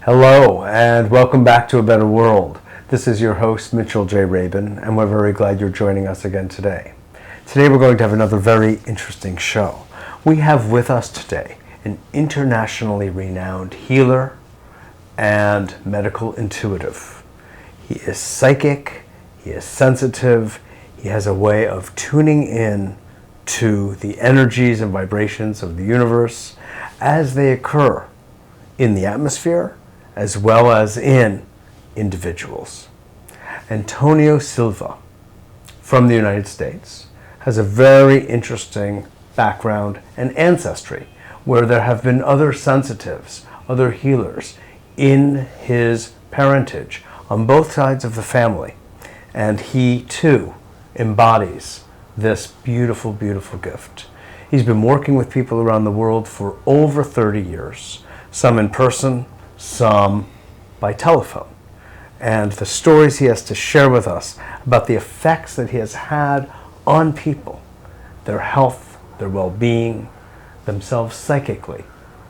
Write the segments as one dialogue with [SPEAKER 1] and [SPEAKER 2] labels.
[SPEAKER 1] Hello, and welcome back to A Better World. This is your host, Mitchell J. Rabin, and we're very glad you're joining us again today. Today we're going to have another very interesting show. We have with us today an internationally renowned healer and medical intuitive. He is psychic, he is sensitive, he has a way of tuning in to the energies and vibrations of the universe as they occur in the atmosphere as well as in individuals. Antonio Silva from the United States has a very interesting background and ancestry where there have been other sensitives, other healers in his parentage on both sides of the family. And he too embodies this beautiful, beautiful gift. He's been working with people around the world for over 30 years, some in person, some by telephone. And the stories he has to share with us about the effects that he has had on people, their health, their well-being, themselves psychically,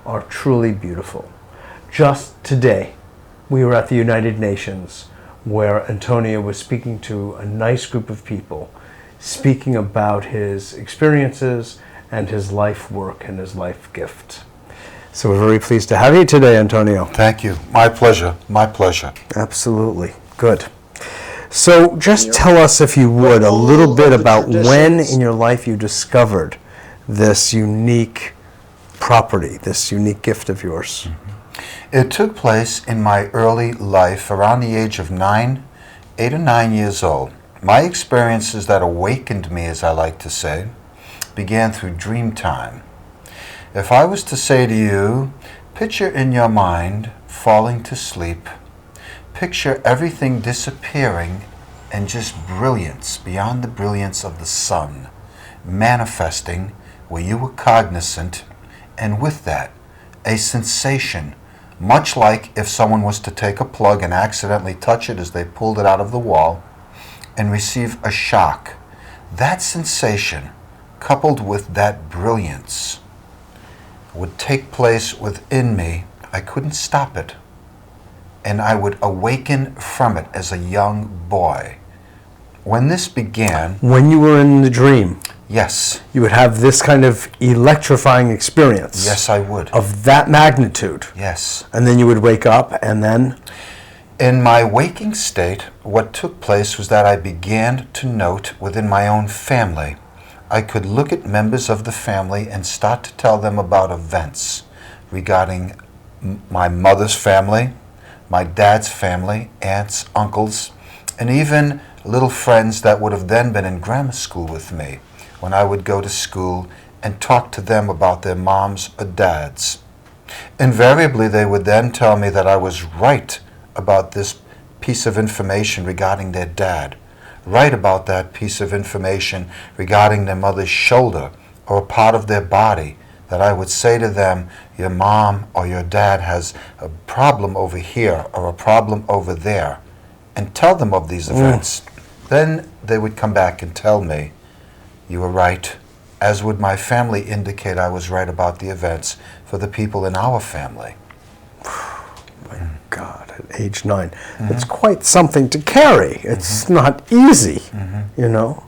[SPEAKER 1] are truly beautiful. Just today, we were at the United Nations where Antonio was speaking to a nice group of people, speaking about his experiences and his life work and his life gift. So we're very pleased to have you today, Antonio.
[SPEAKER 2] Thank you. My pleasure. My pleasure.
[SPEAKER 1] Absolutely. Good. So just tell us, if you would, a little bit about when in your life you discovered this unique property, this unique gift of yours.
[SPEAKER 2] It took place in my early life, around the age of 8 or 9 years old. My experiences that awakened me, as I like to say, began through dream time. If I was to say to you, picture in your mind falling to sleep, picture everything disappearing and just brilliance, beyond the brilliance of the sun, manifesting where you were cognizant, and with that, a sensation, much like if someone was to take a plug and accidentally touch it as they pulled it out of the wall and receive a shock. That sensation, coupled with that brilliance, would take place within me. I couldn't stop it. And I would awaken from it as a young boy. When this began...
[SPEAKER 1] When you were in the dream?
[SPEAKER 2] Yes.
[SPEAKER 1] You would have this kind of electrifying experience?
[SPEAKER 2] Yes, I would.
[SPEAKER 1] Of that magnitude?
[SPEAKER 2] Yes.
[SPEAKER 1] And then you would wake up, and then?
[SPEAKER 2] In my waking state, what took place was that I began to note within my own family. I could look at members of the family and start to tell them about events regarding my mother's family, my dad's family, aunts, uncles, and even little friends that would have then been in grammar school with me when I would go to school and talk to them about their moms or dads. Invariably, they would then tell me that I was right about this piece of information regarding their dad, right about that piece of information regarding their mother's shoulder or a part of their body, that I would say to them, your mom or your dad has a problem over here or a problem over there, and tell them of these events. Then they would come back and tell me, you were right, as would my family indicate I was right about the events for the people in our family.
[SPEAKER 1] My God, at age 9. It's quite something to carry. It's not easy, you know.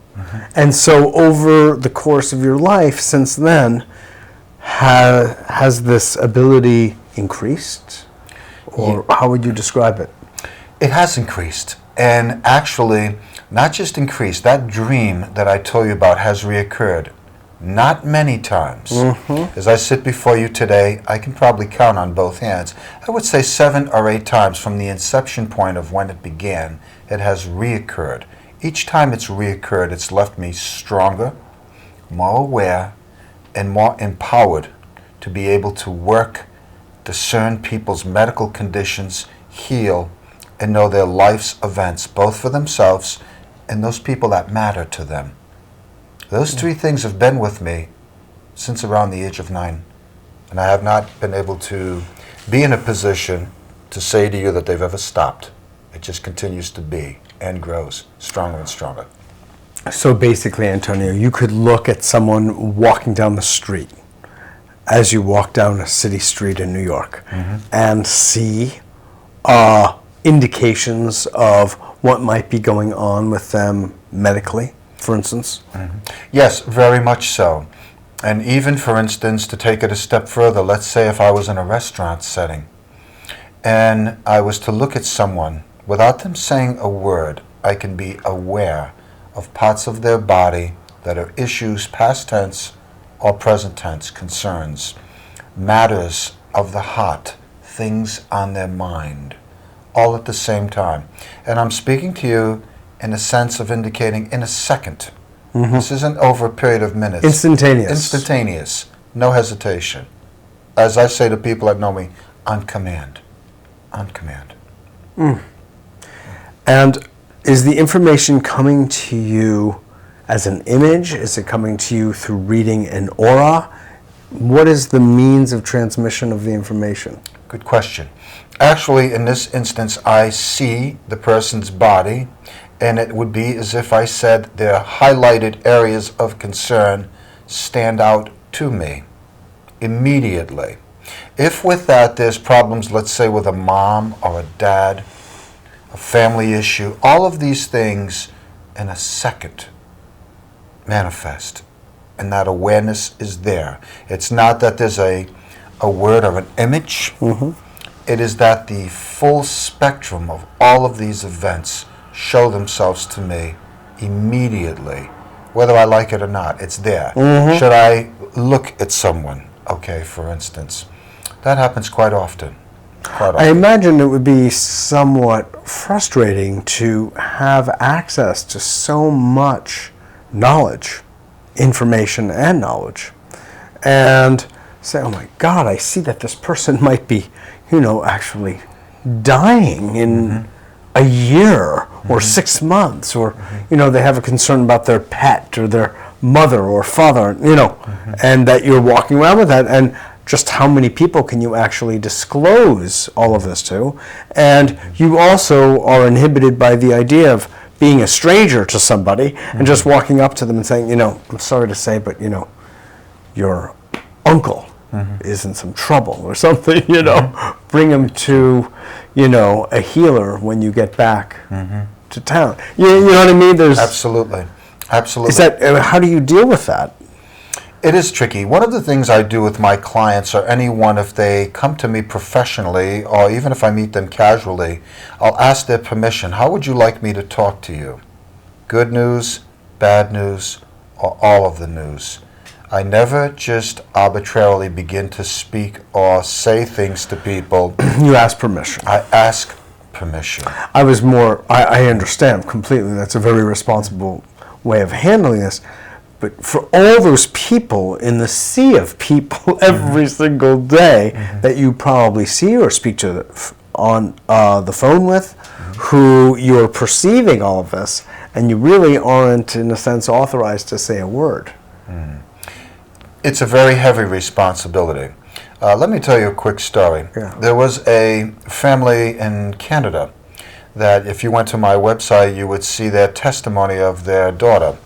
[SPEAKER 1] And so over the course of your life since then, has this ability increased? Or how would you describe it?
[SPEAKER 2] It has increased. And actually, not just increased, that dream that I told you about has reoccurred. Not many times. As I sit before you today, I can probably count on both hands. I would say 7 or 8 times from the inception point of when it began, it has reoccurred. Each time it's reoccurred, it's left me stronger, more aware, and more empowered to be able to work, discern people's medical conditions, heal, and know their life's events, both for themselves and those people that matter to them. Those 3 things have been with me since around the age of 9, and I have not been able to be in a position to say to you that they've ever stopped. It just continues to be and grows stronger and stronger.
[SPEAKER 1] So basically, Antonio, you could look at someone walking down the street as you walk down a city street in New York and see indications of what might be going on with them medically, for instance?
[SPEAKER 2] Yes, very much so. And even, for instance, to take it a step further, let's say if I was in a restaurant setting and I was to look at someone, without them saying a word, I can be aware of parts of their body that are issues, past tense or present tense, concerns, matters of the heart, things on their mind, all at the same time. And I'm speaking to you in a sense of indicating in a second. This isn't over a period of minutes.
[SPEAKER 1] Instantaneous.
[SPEAKER 2] Instantaneous. No hesitation. As I say to people that know me, on command. On command.
[SPEAKER 1] And is the information coming to you as an image? Is it coming to you through reading an aura? What is the means of transmission of the information?
[SPEAKER 2] Good question. Actually, in this instance, I see the person's body, and it would be as if I said their highlighted areas of concern stand out to me immediately. If with that there's problems, let's say with a mom or a dad, a family issue, all of these things in a second manifest, and that awareness is there. It's not that there's a word or an image. It is that the full spectrum of all of these events show themselves to me immediately, whether I like it or not. It's there. Should I look at someone, okay, for instance? That happens quite often.
[SPEAKER 1] I imagine it would be somewhat frustrating to have access to so much knowledge, information and knowledge, and say, oh my God, I see that this person might be, actually dying in a year or 6 months, or, they have a concern about their pet or their mother or father, and that you're walking around with that, and just how many people can you actually disclose all of this to? And you also are inhibited by the idea of being a stranger to somebody and just walking up to them and saying, I'm sorry to say, but, your uncle is in some trouble or something, bring him to, a healer when you get back to town. You know what I mean? There's
[SPEAKER 2] Absolutely.
[SPEAKER 1] How do you deal with that?
[SPEAKER 2] It is tricky. One of the things I do with my clients, or anyone, if they come to me professionally, or even if I meet them casually, I'll ask their permission. How would you like me to talk to you? Good news, bad news, or all of the news? I never just arbitrarily begin to speak or say things to people.
[SPEAKER 1] You ask permission.
[SPEAKER 2] I ask permission.
[SPEAKER 1] I understand completely. That's a very responsible way of handling this. But for all those people in the sea of people every single day that you probably see or speak to on the phone with, who you're perceiving all of this, and you really aren't, in a sense, authorized to say a word.
[SPEAKER 2] It's a very heavy responsibility. Let me tell you a quick story.
[SPEAKER 1] Yeah.
[SPEAKER 2] There was a family in Canada that if you went to my website, you would see their testimony of their daughter.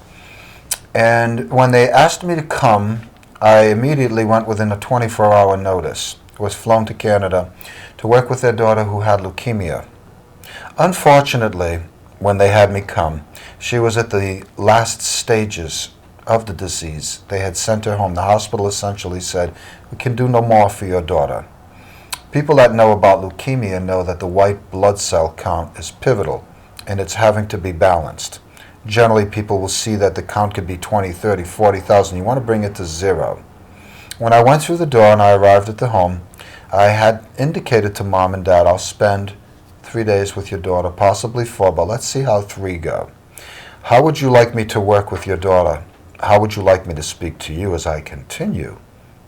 [SPEAKER 2] And when they asked me to come, I immediately went within a 24-hour notice. Was flown to Canada to work with their daughter who had leukemia. Unfortunately, when they had me come, she was at the last stages of the disease. They had sent her home. The hospital essentially said, we can do no more for your daughter. People that know about leukemia know that the white blood cell count is pivotal, and it's having to be balanced. Generally, people will see that the count could be 20, 30, 40,000. You want to bring it to zero. When I went through the door and I arrived at the home, I had indicated to Mom and Dad, I'll spend 3 days with your daughter, possibly 4, but let's see how 3 go. How would you like me to work with your daughter? How would you like me to speak to you as I continue?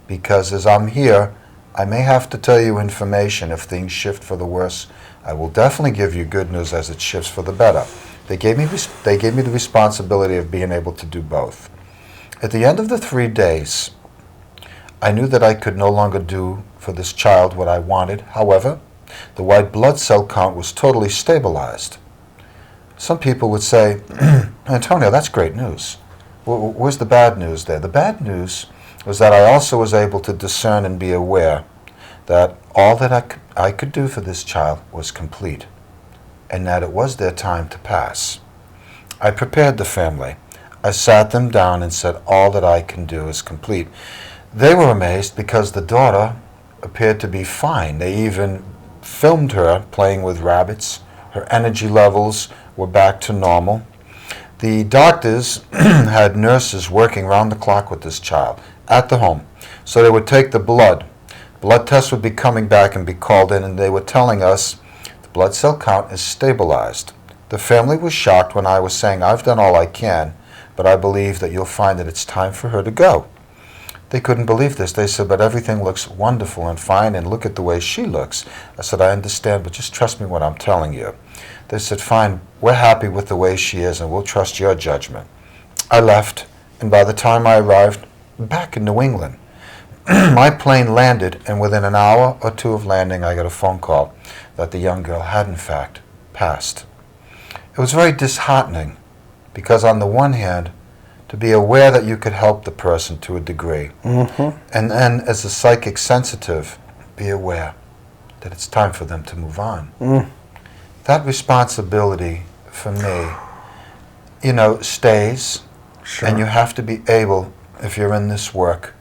[SPEAKER 2] Because as I'm here, I may have to tell you information if things shift for the worse. I will definitely give you good news as it shifts for the better. They gave me the responsibility of being able to do both. At the end of the 3 days, I knew that I could no longer do for this child what I wanted. However, the white blood cell count was totally stabilized. Some people would say, Antonio, that's great news. Where's the bad news there? The bad news was that I also was able to discern and be aware that all that I could do for this child was complete, and that it was their time to pass. I prepared the family. I sat them down and said, all that I can do is complete. They were amazed because the daughter appeared to be fine. They even filmed her playing with rabbits. Her energy levels were back to normal. The doctors had nurses working round the clock with this child at the home. So they would take the blood. Blood tests would be coming back and be called in, and they were telling us the blood cell count is stabilized. The family was shocked when I was saying, I've done all I can, but I believe that you'll find that it's time for her to go. They couldn't believe this. They said, but everything looks wonderful and fine, and look at the way she looks. I said, I understand, but just trust me what I'm telling you. They said, fine, we're happy with the way she is, and we'll trust your judgment. I left, and by the time I arrived back in New England, my plane landed, and within an hour or two of landing, I got a phone call that the young girl had, in fact, passed. It was very disheartening, because on the one hand, to be aware that you could help the person to a degree, and then as a psychic sensitive, be aware that it's time for them to move on. That responsibility for me, stays,
[SPEAKER 1] Sure.
[SPEAKER 2] and you have to be able, if you're in this work,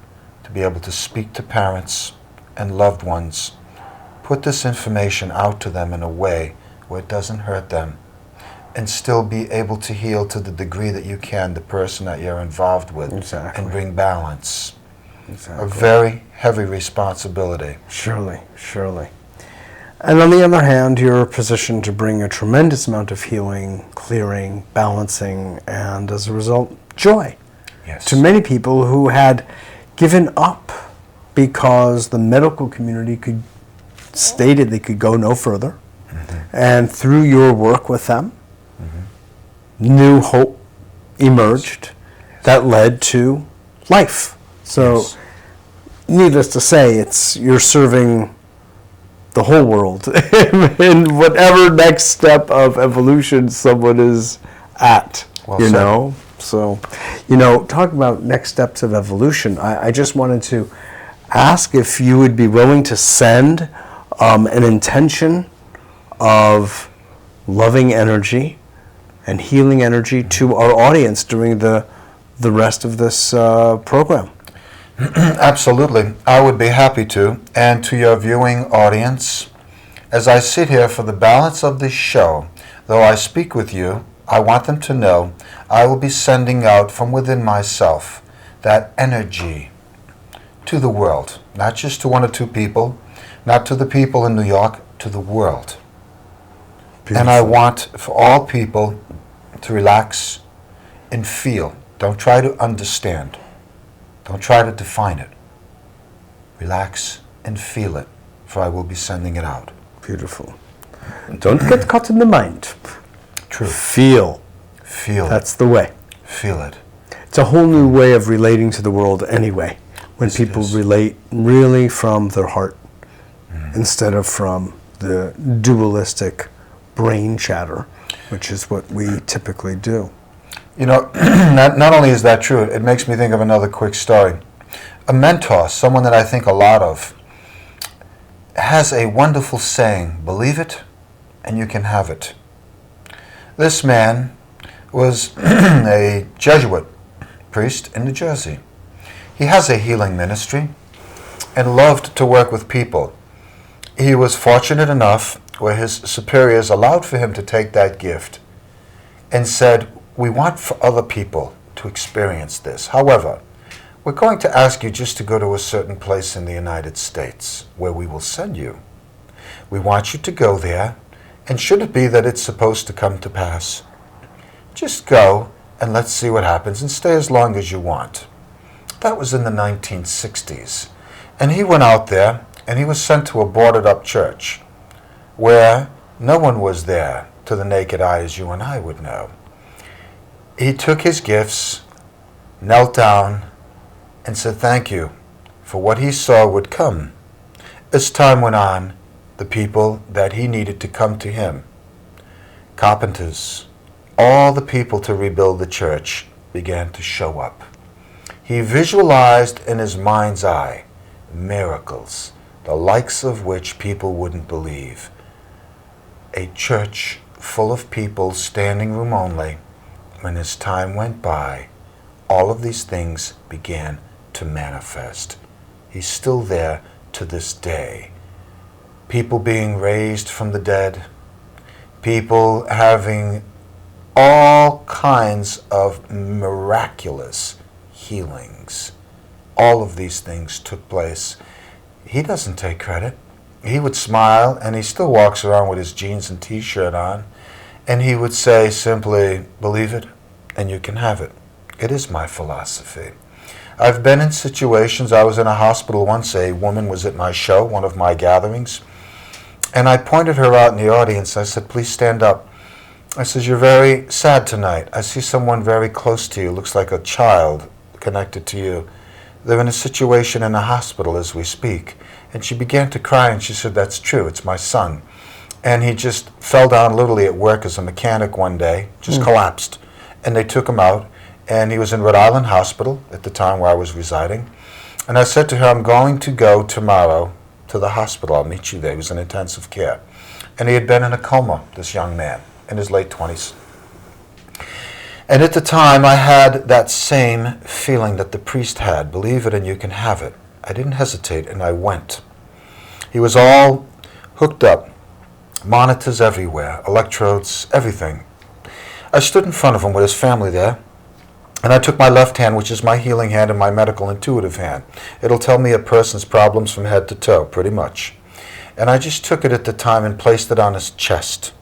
[SPEAKER 2] to be able to speak to parents and loved ones, put this information out to them in a way where it doesn't hurt them, and still be able to heal to the degree that you can the person that you're involved with.
[SPEAKER 1] Exactly.
[SPEAKER 2] And bring balance.
[SPEAKER 1] Exactly.
[SPEAKER 2] A very heavy responsibility.
[SPEAKER 1] Surely, surely. And on the other hand, you're positioned to bring a tremendous amount of healing, clearing, balancing, and as a result, joy
[SPEAKER 2] Yes.
[SPEAKER 1] to many people who had given up because the medical community stated they could go no further. And through your work with them, new hope emerged that led to life. So,
[SPEAKER 2] Yes.
[SPEAKER 1] needless to say, you're serving the whole world in whatever next step of evolution someone is at.
[SPEAKER 2] Well
[SPEAKER 1] you
[SPEAKER 2] said.
[SPEAKER 1] know, so talking about next steps of evolution, I just wanted to ask if you would be willing to send an intention of loving energy and healing energy to our audience during the rest of this program.
[SPEAKER 2] Absolutely. I would be happy to. And to your viewing audience, as I sit here for the balance of this show, though I speak with you, I want them to know I will be sending out from within myself that energy to the world, not just to one or two people, not to the people in New York, to the world. And I want for all people to relax and feel. Don't try to understand. Don't try to define it. Relax and feel it, for I will be sending it out.
[SPEAKER 1] Beautiful. Don't get caught in the mind.
[SPEAKER 2] True.
[SPEAKER 1] Feel.
[SPEAKER 2] Feel
[SPEAKER 1] That's the way.
[SPEAKER 2] it. Feel it.
[SPEAKER 1] It's a whole new way of relating to the world anyway, when
[SPEAKER 2] Yes, it
[SPEAKER 1] people
[SPEAKER 2] is.
[SPEAKER 1] relate really from their heart instead of from the dualistic brain chatter, which is what we typically do.
[SPEAKER 2] Not only is that true, it makes me think of another quick story. A mentor, someone that I think a lot of, has a wonderful saying, believe it and you can have it. This man was a Jesuit priest in New Jersey. He has a healing ministry and loved to work with people. He was fortunate enough where his superiors allowed for him to take that gift and said, we want for other people to experience this. However, we're going to ask you just to go to a certain place in the United States where we will send you. We want you to go there, and should it be that it's supposed to come to pass, just go and let's see what happens and stay as long as you want. That was in the 1960s. And he went out there and he was sent to a boarded up church where no one was there to the naked eye as you and I would know. He took his gifts, knelt down, and said thank you for what he saw would come. As time went on, the people that he needed to come to him, carpenters, all the people to rebuild the church, began to show up. He visualized in his mind's eye miracles, the likes of which people wouldn't believe. A church full of people, standing room only. When as time went by, all of these things began to manifest. He's still there to this day. People being raised from the dead, people having all kinds of miraculous healings. All of these things took place. He doesn't take credit. He would smile, and he still walks around with his jeans and t-shirt on, and he would say simply, believe it, and you can have it. It is my philosophy. I've been in situations, I was in a hospital once, a woman was at my show, one of my gatherings, and I pointed her out in the audience. I said, please stand up. I said, you're very sad tonight. I see someone very close to you, looks like a child connected to you. They're in a situation in a hospital as we speak. And she began to cry, and she said, that's true, it's my son. And he just fell down literally at work as a mechanic one day, just collapsed. And they took him out, and he was in Rhode Island Hospital at the time where I was residing. And I said to her, I'm going to go tomorrow to the hospital. I'll meet you there. He was in intensive care. And he had been in a coma, this young man, in his late 20s. And at the time, I had that same feeling that the priest had. Believe it and you can have it. I didn't hesitate, and I went. He was all hooked up, monitors everywhere, electrodes, everything. I stood in front of him with his family there, and I took my left hand, which is my healing hand, and my medical intuitive hand. It'll tell me a person's problems from head to toe, pretty much. And I just took it at the time and placed it on his chest.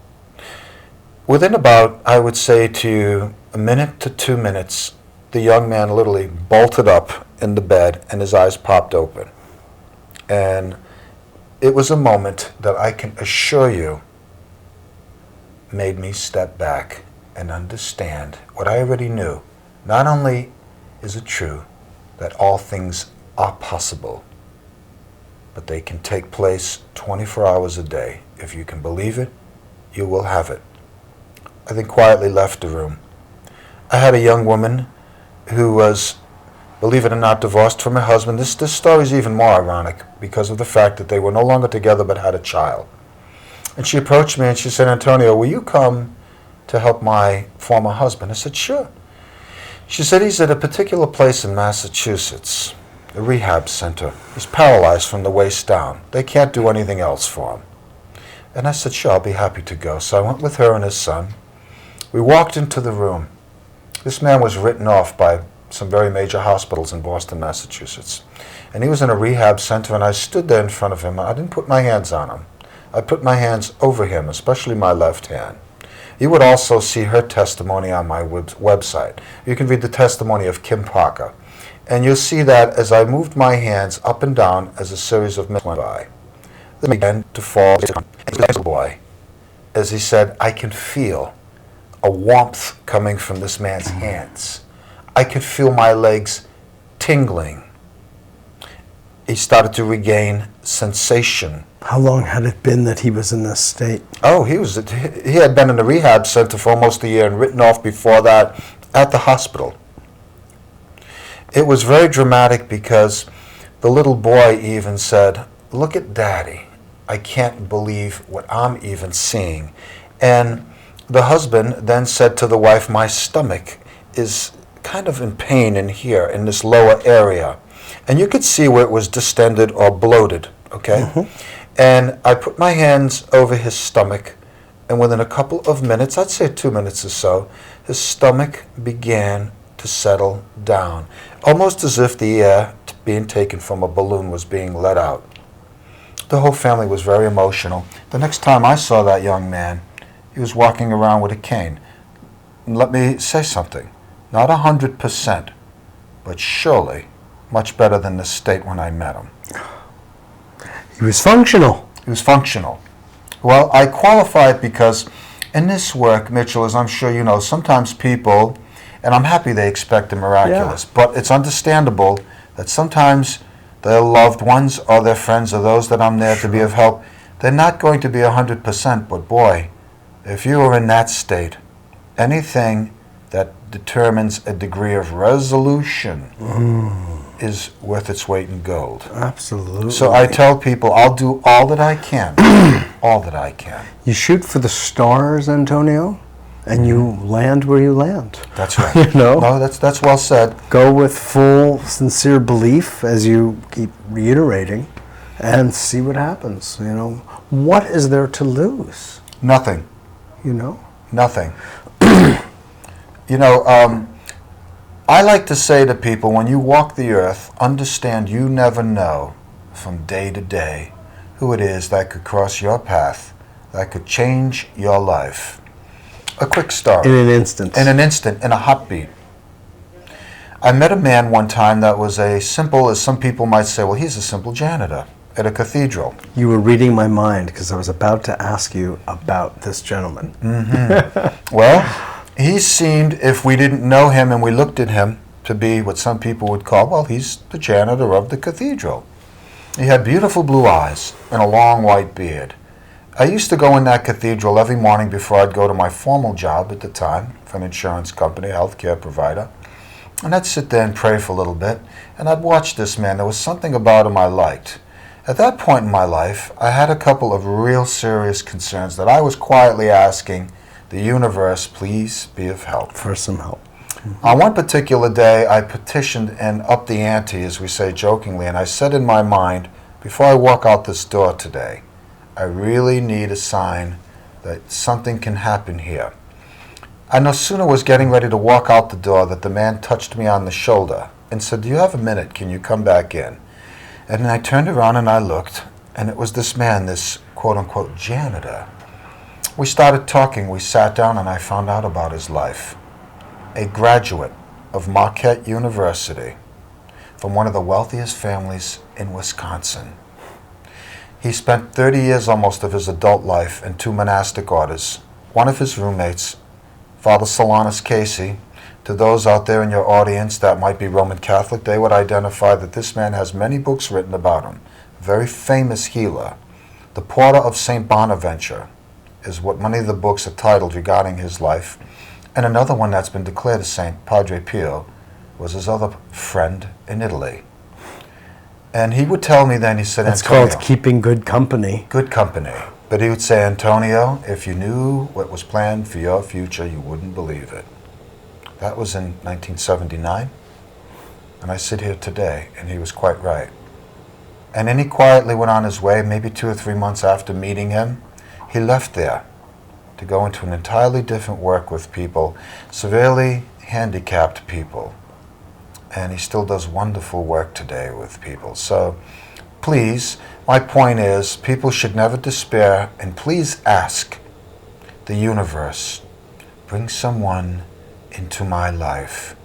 [SPEAKER 2] Within about, I would say to you, a minute to 2 minutes, the young man literally bolted up in the bed and his eyes popped open. And it was a moment that I can assure you made me step back and understand what I already knew. Not only is it true that all things are possible, but they can take place 24 hours a day. If you can believe it, you will have it. I then quietly left the room. I had a young woman who was, believe it or not, divorced from her husband. This story is even more ironic because of the fact that they were no longer together but had a child. And she approached me and she said, Antonio, will you come to help my former husband? I said, sure. She said, he's at a particular place in Massachusetts, a rehab center. He's paralyzed from the waist down. They can't do anything else for him. And I said, sure, I'll be happy to go. So I went with her and his son. We walked into the room. This man was written off by some very major hospitals in Boston, Massachusetts. And he was in a rehab center, and I stood there in front of him. I didn't put my hands on him. I put my hands over him, especially my left hand. You would also see her testimony on my website. You can read the testimony of Kim Parker. And you'll see that as I moved my hands up and down as a series of minutes went by. They began to fall. Boy, as he said, I can feel a warmth coming from this man's hands. I could feel my legs tingling. He started to regain sensation.
[SPEAKER 1] How long had it been that he was in this state?
[SPEAKER 2] Oh, he had been in a rehab center for almost a year and written off before that at the hospital. It was very dramatic because the little boy even said, look at Daddy. I can't believe what I'm even seeing. And the husband then said to the wife, my stomach is kind of in pain in here, in this lower area. And you could see where it was distended or bloated, okay? Mm-hmm. And I put my hands over his stomach, and within a couple of minutes, I'd say 2 minutes or so, his stomach began to settle down, almost as if the air being taken from a balloon was being let out. The whole family was very emotional. The next time I saw that young man, he was walking around with a cane. And let me say something. Not 100%, but surely much better than the state when I met him.
[SPEAKER 1] He was functional.
[SPEAKER 2] He was functional. Well, I qualify it because in this work, Mitchell, as I'm sure you know, sometimes people, and I'm happy they expect the miraculous, but it's understandable that sometimes their loved ones or their friends or those that I'm there to be of help, they're not going to be 100%, but boy, if you are in that state, anything that determines a degree of resolution is worth its weight in gold.
[SPEAKER 1] Absolutely.
[SPEAKER 2] So I tell people I'll do all that I can, all that I can.
[SPEAKER 1] You shoot for the stars, Antonio, and you land where you land.
[SPEAKER 2] That's right.
[SPEAKER 1] No,
[SPEAKER 2] that's well said.
[SPEAKER 1] Go with full, sincere belief, as you keep reiterating, and see what happens. What is there to lose?
[SPEAKER 2] Nothing. Nothing. I like to say to people, when you walk the earth, understand you never know from day to day who it is that could cross your path, that could change your life. A quick story.
[SPEAKER 1] In an instant.
[SPEAKER 2] In a heartbeat. I met a man one time that was as some people might say, well, he's a simple janitor at a cathedral.
[SPEAKER 1] You were reading my mind because I was about to ask you about this gentleman.
[SPEAKER 2] Mm-hmm. Well, he seemed, if we didn't know him and we looked at him, to be what some people would call, well, he's the janitor of the cathedral. He had beautiful blue eyes and a long white beard. I used to go in that cathedral every morning before I'd go to my formal job at the time for an insurance company, a healthcare provider. And I'd sit there and pray for a little bit, and I'd watch this man. There was something about him I liked. At that point in my life, I had a couple of real serious concerns that I was quietly asking the universe, please be of help.
[SPEAKER 1] For some help.
[SPEAKER 2] Mm-hmm. On one particular day, I petitioned and upped the ante, as we say jokingly, and I said in my mind, before I walk out this door today, I really need a sign that something can happen here. I no sooner was getting ready to walk out the door that the man touched me on the shoulder and said, do you have a minute? Can you come back in? And then I turned around and I looked, and it was this man, this quote-unquote janitor. We started talking, we sat down, and I found out about his life. A graduate of Marquette University from one of the wealthiest families in Wisconsin. He spent 30 years almost of his adult life in 2 monastic orders. One of his roommates, Father Solanus Casey, to those out there in your audience that might be Roman Catholic, they would identify that this man has many books written about him. A very famous healer. The Porter of St. Bonaventure is what many of the books are titled regarding his life. And another one that's been declared a saint, Padre Pio, was his other friend in Italy. And he would tell me then, he said,
[SPEAKER 1] It's
[SPEAKER 2] Antonio,
[SPEAKER 1] called keeping good company.
[SPEAKER 2] Good company. But he would say, Antonio, if you knew what was planned for your future, you wouldn't believe it. That was in 1979. And I sit here today, and he was quite right. And then he quietly went on his way. Maybe 2 or 3 months after meeting him, he left there to go into an entirely different work with people, severely handicapped people. And he still does wonderful work today with people. So please, my point is, people should never despair, and please ask the universe, bring someone into my life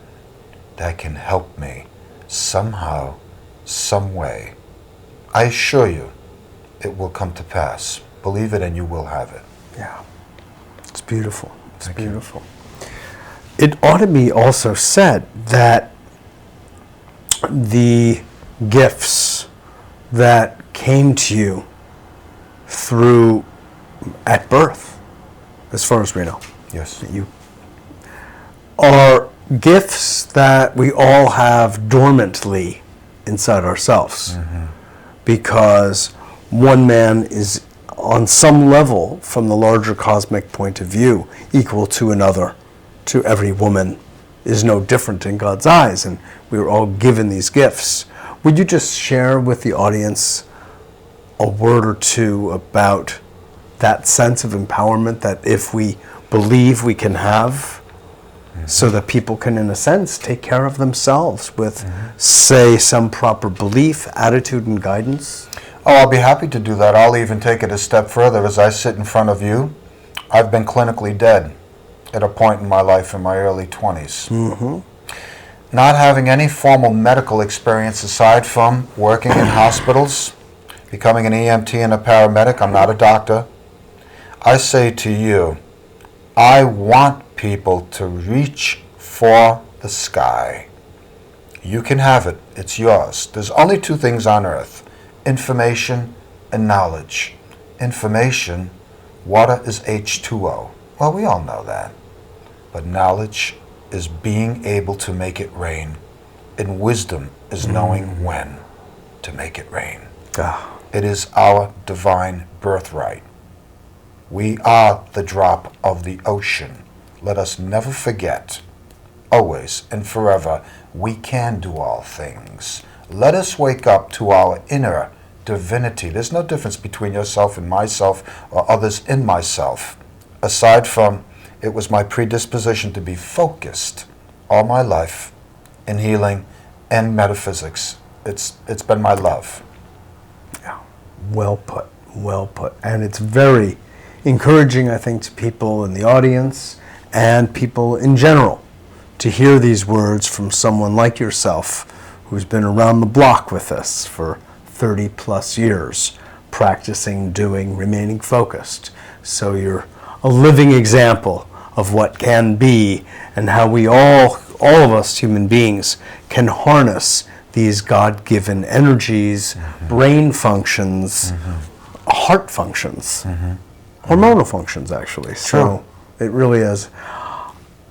[SPEAKER 2] that can help me somehow, some way. I assure you, it will come to pass. Believe it and you will have it.
[SPEAKER 1] Yeah. It's beautiful. It's beautiful. It ought to be also said that the gifts that came to you through at birth, as far as we know,
[SPEAKER 2] Yes.
[SPEAKER 1] you are gifts that we all have dormantly inside ourselves, because one man is on some level, from the larger cosmic point of view, equal to another. To every woman is no different in God's eyes, and we were all given these gifts. Would you just share with the audience a word or two about that sense of empowerment that if we believe we can have, so that people can, in a sense, take care of themselves with, say, some proper belief, attitude, and guidance?
[SPEAKER 2] Oh, I'll be happy to do that. I'll even take it a step further. As I sit in front of you, I've been clinically dead at a point in my life in my early 20s. Not having any formal medical experience aside from working in hospitals, becoming an EMT and a paramedic. I'm not a doctor. I say to you, I want people to reach for the sky. You can have it. It's yours. There's only 2 things on earth: information and knowledge. Information, water is H2O. Well, we all know that. But knowledge is being able to make it rain. and wisdom is knowing when to make it rain.
[SPEAKER 1] Ah,
[SPEAKER 2] It is our divine birthright. We are the drop of the ocean. Let us never forget, always and forever, we can do all things. Let us wake up to our inner divinity. There's no difference between yourself and myself or others in myself, aside from it was my predisposition to be focused all my life in healing and metaphysics. It's been my love.
[SPEAKER 1] yeah. Well put, well put. And it's very encouraging, I think, to people in the audience and people in general to hear these words from someone like yourself who's been around the block with us for 30 plus years, practicing, doing, remaining focused. So you're a living example of what can be and how we all of us human beings can harness these God-given energies, brain functions, heart functions, hormonal functions actually. So it really is.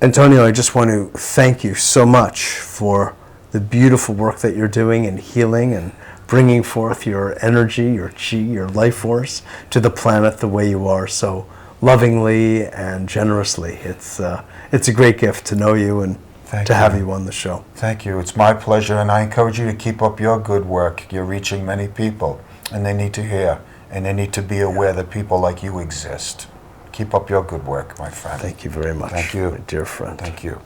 [SPEAKER 1] Antonio, I just want to thank you so much for the beautiful work that you're doing in healing and bringing forth your energy, your chi, your life force to the planet the way you are so lovingly and generously. It's a great gift to know you and to have you on the show.
[SPEAKER 2] Thank you. It's my pleasure, and I encourage you to keep up your good work. You're reaching many people, and they need to hear, and they need to be aware that people like you exist. Keep up your good work, my friend.
[SPEAKER 1] Thank you very much.
[SPEAKER 2] Thank you.
[SPEAKER 1] My dear friend.
[SPEAKER 2] Thank you.